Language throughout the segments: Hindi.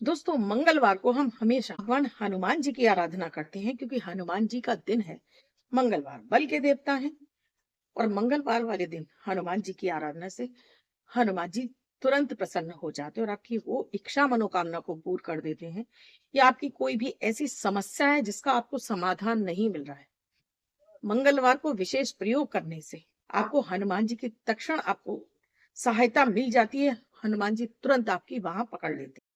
दोस्तों, मंगलवार को हम हमेशा भगवान हनुमान जी की आराधना करते हैं क्योंकि हनुमान जी का दिन है। मंगलवार बल के देवता हैं और मंगलवार वाले दिन हनुमान जी की आराधना से हनुमान जी तुरंत प्रसन्न हो जाते हैं और आपकी वो इच्छा मनोकामना को पूर्ण कर देते हैं। या आपकी कोई भी ऐसी समस्या है जिसका आपको समाधान नहीं मिल रहा है, मंगलवार को विशेष प्रयोग करने से आपको हनुमान जी की तक्षण आपको सहायता मिल जाती है। हनुमान जी तुरंत आपकी वहां पकड़ लेते हैं।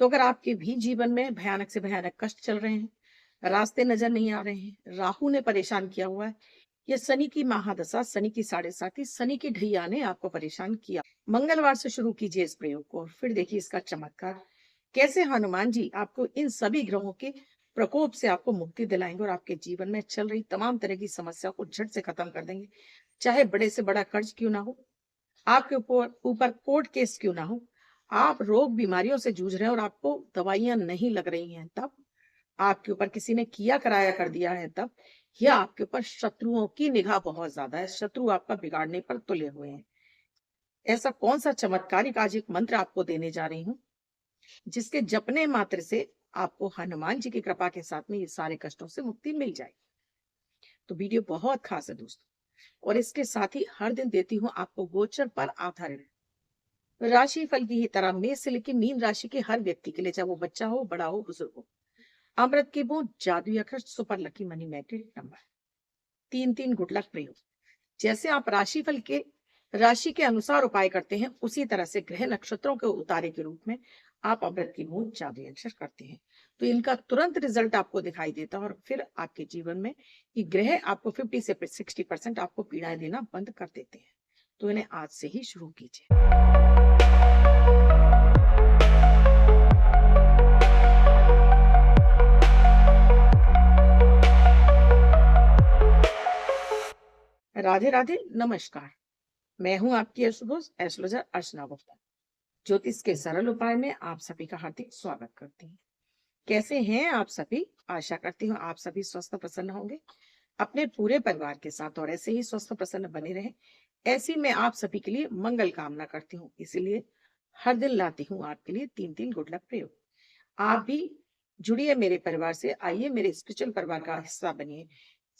तो अगर आपके भी जीवन में भयानक से भयानक कष्ट चल रहे हैं, रास्ते नजर नहीं आ रहे हैं, राहु ने परेशान किया हुआ है, या शनि की महादशा, शनि की साढ़े साथी, शनि की ढैया ने आपको परेशान किया, मंगलवार से शुरू कीजिए इस प्रयोग को और फिर देखिए इसका चमत्कार। कैसे हनुमान जी आपको इन सभी ग्रहों के प्रकोप से आपको मुक्ति दिलाएंगे और आपके जीवन में चल रही तमाम तरह की समस्या को झट से खत्म कर देंगे। चाहे बड़े से बड़ा कर्ज क्यों ना हो, आपके ऊपर ऊपर कोर्ट केस क्यों ना हो, आप रोग बीमारियों से जूझ रहे हैं और आपको दवाइयां नहीं लग रही हैं तब, आपके ऊपर किसी ने किया कराया कर दिया है तब, या आपके ऊपर शत्रुओं की निगाह बहुत ज्यादा है, शत्रु आपका बिगाड़ने पर तुले हुए हैं, ऐसा कौन सा चमत्कारिक आज एक मंत्र आपको देने जा रही हूँ जिसके जपने मात्र से आपको हनुमान जी की कृपा के साथ में ये सारे कष्टों से मुक्ति मिल जाए। तो वीडियो बहुत खास है दोस्तों, और इसके साथ ही हर दिन देती हूँ आपको गोचर पर आधारित राशि फल की ही तरह मेष से लेकर मीन राशि के हर व्यक्ति के लिए, चाहे वो बच्चा हो, बड़ा हो, बुजुर्ग हो, अमृत की बूंद, जादुई अक्षर, super lucky money magnet number, तीन तीन गुड लक प्रयोग। जैसे आप राशि के अनुसार उपाय करते हैं, उसी तरह से ग्रह नक्षत्रों के उतारे के रूप में आप अमृत की बूंद, जादुई अक्षर करते हैं, तो इनका तुरंत रिजल्ट आपको दिखाई देता है और फिर आपके जीवन में ये ग्रह आपको 50 से 60% आपको पीड़ाएं देना बंद कर देते हैं। तो इन्हें आज से ही शुरू कीजिए। राधे राधे, नमस्कार। मैं हूं आपकी एस्ट्रोलॉजर अर्चना गुप्ता। ज्योतिष के सरल उपाय में आप सभी का हार्दिक स्वागत करती हूँ। कैसे हैं आप सभी? आशा करती हूँ आप सभी स्वस्थ प्रसन्न होंगे अपने पूरे परिवार के साथ, और ऐसे ही स्वस्थ प्रसन्न बने रहे, ऐसी मैं आप सभी के लिए मंगल कामना करती हूँ। इसीलिए हर दिन लाती हूँ आपके लिए तीन तीन गुड लक प्रयोग। आप भी जुड़िए मेरे परिवार से, आइए मेरे स्पिरिचुअल परिवार का हिस्सा बनिए।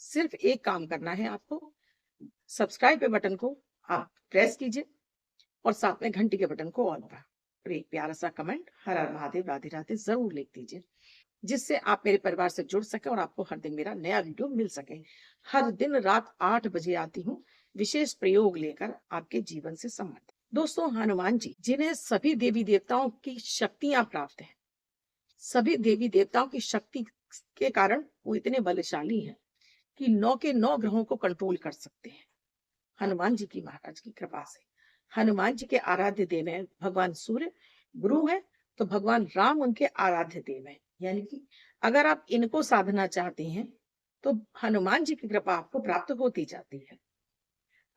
सिर्फ एक काम करना है आपको, सब्सक्राइब पे बटन को आप प्रेस कीजिए और साथ में घंटी के बटन को ऑन पर, और एक प्यारा सा कमेंट हर हर महादेव राधे राधे जरूर लिख दीजिए, जिससे आप मेरे परिवार से जुड़ सके और आपको हर दिन मेरा नया वीडियो मिल सके। हर दिन रात 8 बजे आती हूँ विशेष प्रयोग लेकर आपके जीवन से संबंधित। दोस्तों, हनुमान जी जिन्हें सभी देवी देवताओं की शक्तियां प्राप्त है, सभी देवी देवताओं की शक्ति के कारण वो इतने बलशाली हैं कि 9 के 9 ग्रहों को कंट्रोल कर सकते हैं हनुमान जी की महाराज की कृपा से। हनुमान जी के आराध्य देव हैं भगवान सूर्य, गुरु है तो भगवान राम उनके आराध्य देव हैं। यानी कि अगर आप इनको साधना चाहते हैं तो हनुमान जी की कृपा आपको प्राप्त होती जाती है।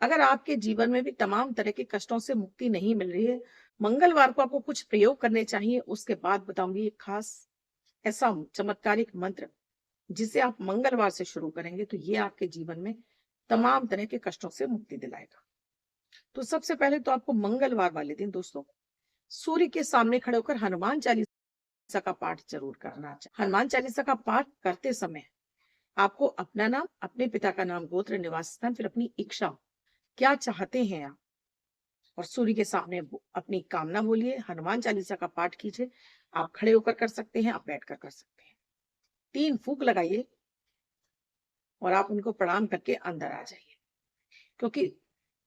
अगर आपके जीवन में भी तमाम तरह के कष्टों से मुक्ति नहीं मिल रही है, मंगलवार को आपको कुछ प्रयोग करने चाहिए। उसके बाद बताऊंगी एक खास ऐसा चमत्कारिक मंत्र जिसे आप मंगलवार से शुरू करेंगे तो ये आपके जीवन में तमाम तरह के कष्टों से मुक्ति दिलाएगा। तो सबसे पहले तो आपको मंगलवार वाले दिन दोस्तों सूर्य के सामने खड़े होकर हनुमान चालीसा का पाठ जरूर करना चाहिए। हनुमान चालीसा का पाठ करते समय आपको अपना नाम, अपने पिता का नाम, गोत्र, निवास स्थान, फिर अपनी इच्छा, क्या चाहते हैं आप, और सूर्य के सामने अपनी कामना बोलिए, हनुमान चालीसा का पाठ कीजिए। आप खड़े होकर कर सकते हैं, आप बैठकर कर सकते हैं। 3 फूंक लगाइए और आप उनको प्रणाम करके अंदर आ जाइए, क्योंकि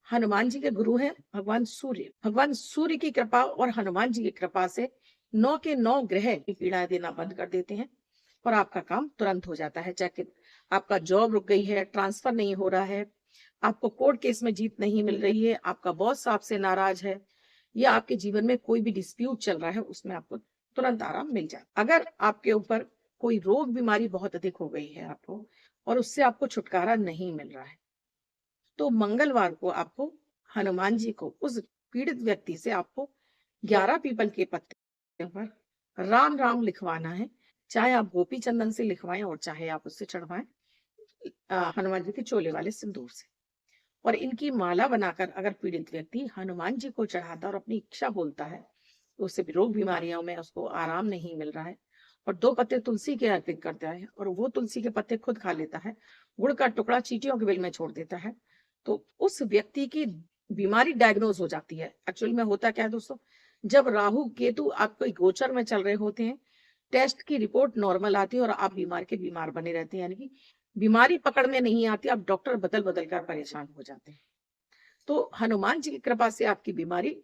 हनुमान जी के गुरु हैं भगवान सूर्य। भगवान सूर्य की कृपा और हनुमान जी की कृपा से 9 के 9 ग्रह की पीड़ा देना बंद कर देते हैं और आपका काम तुरंत हो जाता है। चाहे आपका जॉब रुक गई है, ट्रांसफर नहीं हो रहा है, आपको कोर्ट केस में जीत नहीं मिल रही है, आपका बॉस आपसे नाराज है, या आपके जीवन में कोई भी डिस्प्यूट चल रहा है, उसमें आपको तुरंत आराम मिल जाए। अगर आपके ऊपर कोई रोग बीमारी बहुत अधिक हो गई है आपको और उससे आपको छुटकारा नहीं मिल रहा है, तो मंगलवार को आपको हनुमान जी को, उस पीड़ित व्यक्ति से आपको 11 पीपल के पत्ते पर राम राम लिखवाना है। चाहे आप गोपी चंदन से लिखवाएं और चाहे आप उससे चढ़वाएं हनुमान जी के चोले वाले सिंदूर से। और इनकी माला बनाकर अगर पीड़ित व्यक्ति हनुमान जी को चढ़ाता और अपनी इच्छा बोलता है, तो उससे भी रोग बीमारियों में उसको आराम नहीं मिल रहा है, और 2 पत्ते तुलसी के अर्पित करता है और वो तुलसी के पत्ते खुद खा लेता है, गुड़ का टुकड़ा चींटियों के बिल में छोड़ देता है, तो उस व्यक्ति की बीमारी डायग्नोज हो जाती है। एक्चुअल में होता क्या है दोस्तों, जब राहु केतु आपके गोचर में चल रहे होते हैं, टेस्ट की रिपोर्ट नॉर्मल आती है और आप बीमार के बीमार बने रहते हैं, यानी कि बीमारी पकड़ में नहीं आती, आप डॉक्टर बदल बदल कर परेशान हो जाते हैं। तो हनुमान जी की कृपा से आपकी बीमारी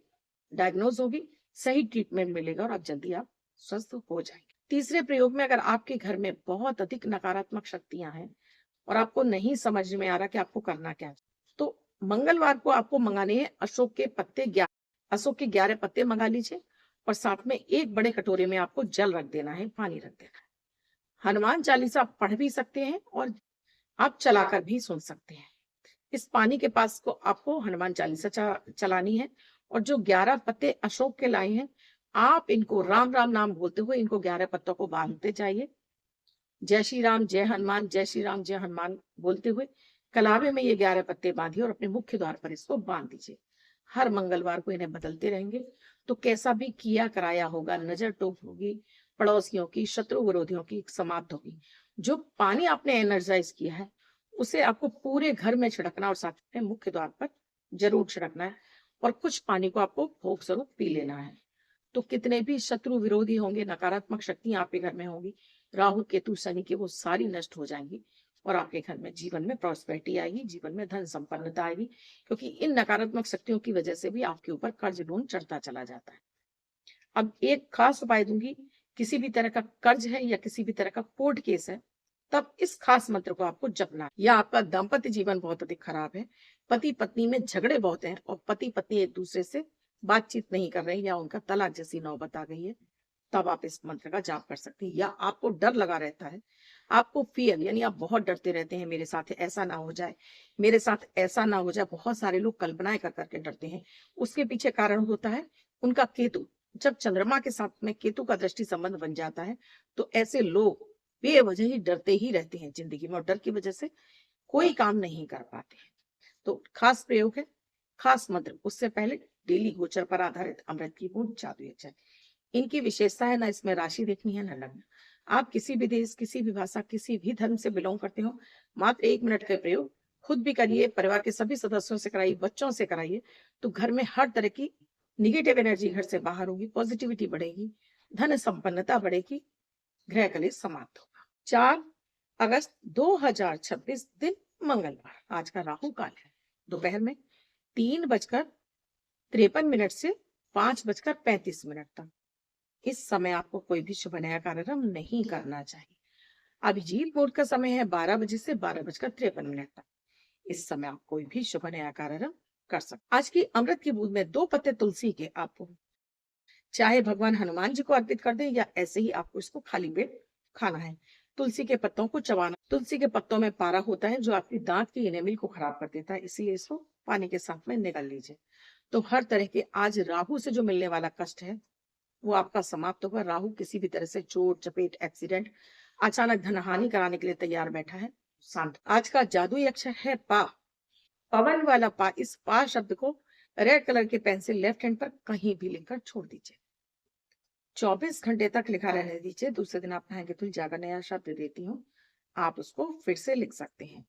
डायग्नोज होगी, सही ट्रीटमेंट मिलेगा और आप जल्दी आप स्वस्थ हो जाएंगे। तीसरे प्रयोग में अगर आपके घर में बहुत अधिक नकारात्मक शक्तियां हैं और आपको नहीं समझ में आ रहा कि आपको करना क्या है, तो मंगलवार को आपको मंगाने हैं अशोक के पत्ते 11, अशोक के 11 पत्ते मंगा लीजिए और साथ में एक बड़े कटोरे में आपको जल रख देना है, पानी रख देना है। हनुमान चालीसा आप पढ़ भी सकते हैं और आप चलाकर भी सुन सकते हैं। इस पानी के पास को आपको हनुमान चालीसा चलानी है और जो 11 पत्ते अशोक के लाए हैं, आप इनको राम राम नाम बोलते हुए इनको 11 पत्तों को बांधते जाइए। जय श्री राम जय हनुमान, जय श्री राम जय हनुमान बोलते हुए कलावे में ये 11 पत्ते बांधिए और अपने मुख्य द्वार पर इसको बांध दीजिए। हर मंगलवार को इन्हें बदलते रहेंगे तो कैसा भी किया कराया होगा, नजर टोक होगी, पड़ोसियों की, शत्रु विरोधियों की समाप्त होगी। जो पानी आपने एनर्जाइज किया है उसे आपको पूरे घर में छिड़कना और साथ में मुख्य द्वार पर जरूर छिड़कना है और कुछ पानी को आपको भोग स्वरूप पी लेना है। तो कितने भी शत्रु विरोधी होंगे, नकारात्मक शक्तियां आपके घर में होंगी, राहु केतु शनि की, वो सारी नष्ट हो जाएंगी और आपके घर में जीवन में प्रॉस्पेरिटी आएगी, जीवन में धन संपन्नता आएगी, क्योंकि इन नकारात्मक शक्तियों की वजह से भी आपके ऊपर कर्ज लोन चढ़ता चला जाता है। अब एक खास उपाय दूंगी, किसी भी तरह का कर्ज है या किसी भी तरह का कोर्ट केस है, तब इस खास मंत्र को आपको जपना। या आपका दाम्पत्य जीवन बहुत अधिक खराब है, पति पत्नी में झगड़े बहुत हैं और पति पत्नी एक दूसरे से बातचीत नहीं कर रहे हैं या उनका तलाक जैसी नौबत आ गई है, तब आप इस मंत्र का जाप कर सकती हैं। या आपको डर लगा रहता है, आपको फियर, यानी आप बहुत डरते रहते हैं, मेरे साथ ऐसा ना हो जाए, मेरे साथ ऐसा ना हो जाए, बहुत सारे लोग कल्पनाएं कर करके डरते हैं। उसके पीछे कारण होता है उनका केतु। जब चंद्रमा के साथ में केतु का दृष्टि संबंध बन जाता है तो ऐसे लोग बेवजह ही डरते ही रहते हैं जिंदगी में और डर की वजह से कोई काम नहीं कर पाते हैं। तो खास प्रयोग है, खास मंत्र, उससे पहले डेली गोचर पर आधारित अमृत की बूंद जादू यज्ञ। इनकी विशेषता है ना इसमें राशि देखनी है ना लग्न। आप किसी भी देश, किसी भी भाषा, किसी भी धर्म से बिलोंग करते हो, मात्र 1 मिनट का प्रयोग खुद भी करिए, परिवार के सभी सदस्यों से कराइए, बच्चों से कराइए, तो घर में हर तरह की निगेटिव एनर्जी घर से बाहर होगी, पॉजिटिविटी बढ़ेगी, धन संपन्नता बढ़ेगी, ग्रह कलेश समाप्त होगा। 4 अगस्त 2026 दिन मंगलवार, आज का राहु काल है दोपहर में 3:53 से 5:35 तक। इस समय आपको कोई भी शुभ नया कार्यक्रम नहीं करना चाहिए। अभिजीत मुहूर्त का समय है 12 बजे से 12:53 तक। इस समय आप कोई भी शुभ नया कार्यक्रम कर सकते। आज की अमृत की बूंद में 2 पत्ते तुलसी के आपको चाहे भगवान हनुमान जी को अर्पित कर दें या ऐसे ही आपको इसको खाली पेट खाना है। तुलसी के पत्तों को चबाना। तुलसी के पत्तों में पारा होता है जो आपकी दांत की इनेमिल को खराब कर देता है, इसलिए इसको पानी के साथ में निगल लीजिए। तो हर तरह के आज राहु से जो मिलने वाला कष्ट है वो आपका समाप्त होगा। राहु किसी भी तरह से चोट चपेट, एक्सीडेंट, अचानक धन हानि कराने के लिए तैयार बैठा है, शांत। आज का जादुई अक्षर है पा, पवन वाला पा। इस पा शब्द को रेड कलर के पेन से लेफ्ट हैंड पर कहीं भी लिखकर छोड़ दीजिए। 24 घंटे तक लिखा रहने दीजिए। दूसरे दिन आप कहेंगे तो जाकर नया शब्द देती हूँ, आप उसको फिर से लिख सकते हैं।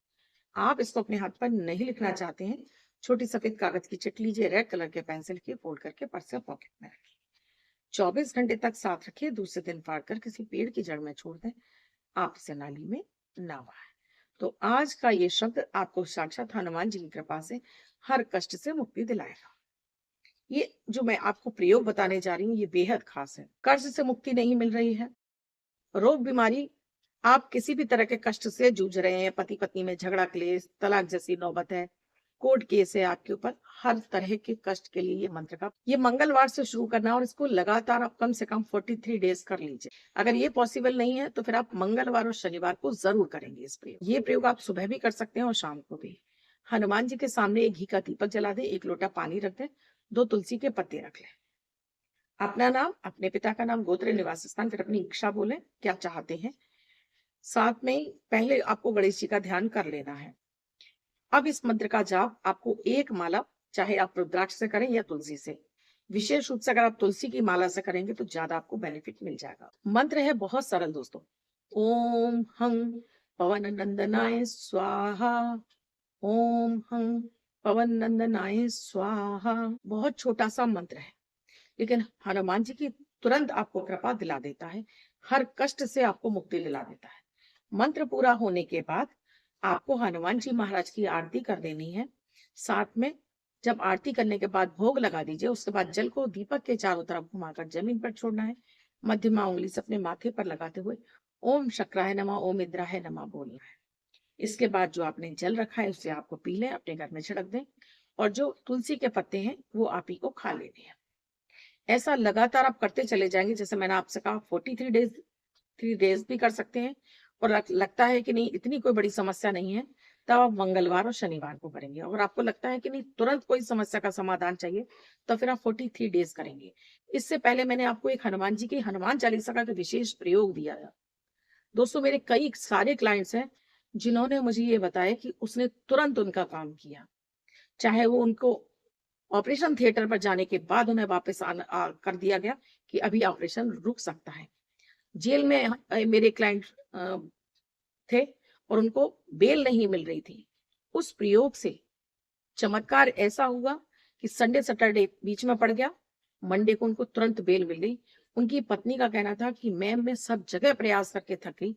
आप इसको अपने हाथ पर नहीं लिखना चाहते हैं, छोटी सफेद कागज की चिट लीजिए, रेड कलर के पेंसिल की फोल्ड करके पर्स या पॉकेट में रखिए। 24 घंटे तक साथ रखिए, दूसरे दिन फाड़ कर किसी पेड़ की जड़ में छोड़ दें, आप इसे नाली में ना बहाएं। तो आज का ये शब्द आपको साक्षात हनुमान जी की कृपा से हर कष्ट से मुक्ति दिलाएगा। ये जो मैं आपको प्रयोग बताने जा रही हूँ ये बेहद खास है। कर्ज से मुक्ति नहीं मिल रही है, रोग बीमारी, आप किसी भी तरह के कष्ट से जूझ रहे हैं, पति पत्नी में झगड़ा क्लेश, तलाक जैसी नौबत है, कोर्ट केस है आपके ऊपर, हर तरह के कष्ट के लिए ये मंत्र का ये मंगलवार से शुरू करना और इसको लगातार आप कम से कम 43 डेज कर लीजिए। अगर ये पॉसिबल नहीं है तो फिर आप मंगलवार और शनिवार को जरूर करेंगे इस प्रयोग। ये प्रयोग आप सुबह भी कर सकते हैं और शाम को भी। हनुमान जी के सामने एक घी का दीपक जला दें, 1 लोटा पानी रख दें, 2 तुलसी के पत्ते रख लें। अपना नाम, अपने पिता का नाम, गोत्र, निवास स्थान, फिर अपनी इच्छा बोलें, क्या चाहते हैं। साथ में पहले आपको गणेश जी का ध्यान कर लेना है। अब इस मंत्र का जाप आपको 1 माला, चाहे आप रुद्राक्ष से करें या तुलसी से, विशेष रूप से अगर आप तुलसी की माला से करेंगे तो ज्यादा आपको बेनिफिट मिल जाएगा। मंत्र है बहुत सरल दोस्तों। ओम हं पवन नंदनाय स्वाहा। ओम हं पवन नंदनाय स्वाहा। बहुत छोटा सा मंत्र है, लेकिन हनुमान जी की तुरंत आपको कृपा दिला देता है, हर कष्ट से आपको मुक्ति दिला देता है। मंत्र पूरा होने के बाद आपको हनुमान जी महाराज की आरती कर देनी है। साथ में जब आरती करने के बाद भोग लगा दीजिए, उसके बाद जल को दीपक के चारों तरफ घुमाकर जमीन पर छोड़ना है। मध्यमा उंगली से अपने माथे पर लगाते हुए ओम शक्राय नमः ओम इंद्राय नमः बोलना है। इसके बाद जो आपने जल रखा है उसे आपको पी लें, अपने घर में छिड़क दें, और जो तुलसी के पत्ते हैं वो आप ही को खा लेने हैं। ऐसा लगातार आप करते चले जाएंगे, जैसे मैंने आपसे कहा 43 डेज, 3 डेज भी कर सकते हैं। और लगता है कि नहीं इतनी कोई बड़ी समस्या नहीं है, तब आप मंगलवार और शनिवार को करेंगे। अगर आपको लगता है कि नहीं तुरंत कोई समस्या का समाधान चाहिए, तो फिर आप 43 डेज करेंगे। इससे पहले मैंने आपको एक हनुमान जी की हनुमान चालीसा का विशेष प्रयोग दिया है। दोस्तों मेरे कई सारे क्लाइंट्स हैं जिन्होंने मुझे ये बताया कि उसने तुरंत उनका काम किया, चाहे वो उनको ऑपरेशन थिएटर पर जाने के बाद उन्हें वापस कर दिया गया कि अभी ऑपरेशन रुक सकता है। जेल में मेरे क्लाइंट थे और उनको बेल नहीं मिल रही थी। उस प्रयोग से चमत्कार ऐसा हुआ कि संडे सैटरडे बीच में पड़ गया, मंडे को उनको तुरंत बेल मिल गई। उनकी पत्नी का कहना था कि मैम मैं सब जगह प्रयास करके थक गई,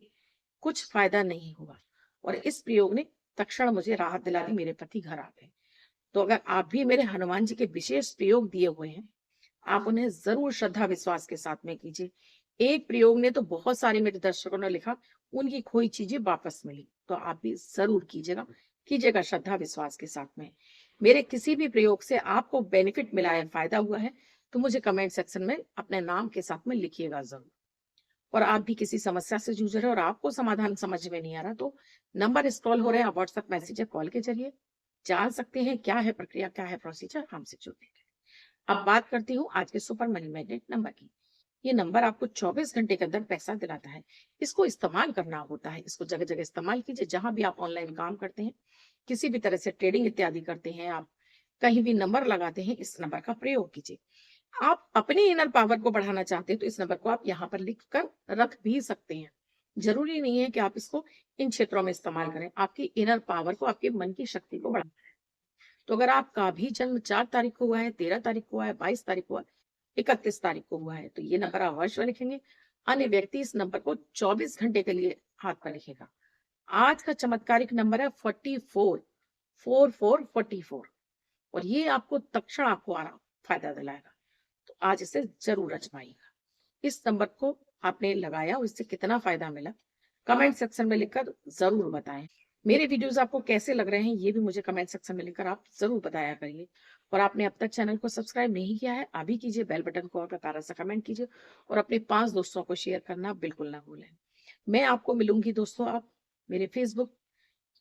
कुछ फायदा नहीं हुआ, और इस प्रयोग ने तत्क्षण मुझे राहत दिला दी, मेरे पति घर आ गए। तो अगर आप भी मेरे हनुमान जी के विशेष प्रयोग दिए हुए हैं, आप उन्हें जरूर श्रद्धा विश्वास के साथ में कीजिए। एक प्रयोग ने तो बहुत सारे मेरे दर्शकों ने लिखा उनकी खोई चीजें वापस मिली, तो आप भी जरूर कीजिएगा, कीजिएगा श्रद्धा विश्वास के साथ में। मेरे किसी भी प्रयोग से आपको बेनिफिट मिला है, फायदा हुआ है, तो मुझे कमेंट सेक्शन में अपने नाम के साथ में लिखिएगा जरूर। और आप भी किसी समस्या से जूझ रहे हो और आपको समाधान समझ में नहीं आ रहा, तो नंबर स्क्रॉल हो रहे हैं, आप व्हाट्सएप मैसेज या कॉल के जरिए जान सकते हैं क्या है प्रक्रिया, क्या है प्रोसीजर, हमसे जुड़ने के। अब बात करती हूँ आज के सुपर मनी मैग्नेट नंबर की। ये नंबर आपको 24 घंटे के अंदर पैसा दिलाता है। इसको इस्तेमाल करना होता है, इसको जगह जगह इस्तेमाल कीजिए। जहां भी आप ऑनलाइन काम करते हैं, किसी भी तरह से ट्रेडिंग इत्यादि करते हैं, आप कहीं भी नंबर लगाते हैं, इस नंबर का प्रयोग कीजिए। आप अपनी इनर पावर को बढ़ाना चाहते हैं तो इस नंबर को आप यहाँ पर लिख कर रख भी सकते हैं। जरूरी नहीं है कि आप इसको इन क्षेत्रों में इस्तेमाल करें, आपकी इनर पावर को, आपके मन की शक्ति को बढ़ाना है। तो अगर आपका भी जन्म 4 तारीख को हुआ है, 13 तारीख को हुआ है, 22 तारीख को हुआ है, 31 तारीख को हुआ है, तो ये नंबर अवश्य लिखेंगे। अन्य व्यक्ति इस नंबर को 24 घंटे के लिए हाथ पर लिखेगा। आज का चमत्कारिक नंबर है 44 44 44, और ये आपको तत्क्षण आपको आराम फायदा दिलाएगा। तो आज इसे जरूर आजमाइएगा। इस नंबर को आपने लगाया और इससे कितना फायदा मिला, कमेंट सेक्शन में लिखकर जरूर बताएं। मेरे वीडियोस आपको कैसे लग रहे हैं ये भी मुझे कमेंट सेक्शन में लिखकर आप जरूर बताया करिए। और आपने अब तक चैनल को सब्सक्राइब नहीं किया है, अभी कीजिए, बेल बटन को और प्यारा सा कमेंट कीजिए, और अपने 5 दोस्तों को शेयर करना बिल्कुल ना भूलें। मैं आपको मिलूंगी दोस्तों, आप मेरे फेसबुक,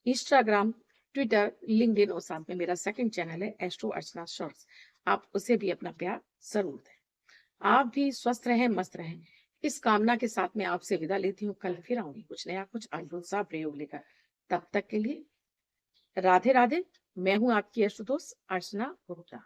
इंस्टाग्राम, ट्विटर, लिंक्डइन, और साथ में मेरा सेकंड चैनल है एस्ट्रो अर्चना शॉर्ट्स, आप उसे भी अपना प्यार जरूर दें। आप भी स्वस्थ रहें, मस्त रहें, इस कामना के साथ में आपसे विदा लेती हूँ। कल फिर आऊंगी कुछ नया, कुछ अद्भुत सा प्रयोग लेकर। तब तक के लिए राधे राधे। मैं हूं आपकी अशुतोष अर्चना गुप्ता।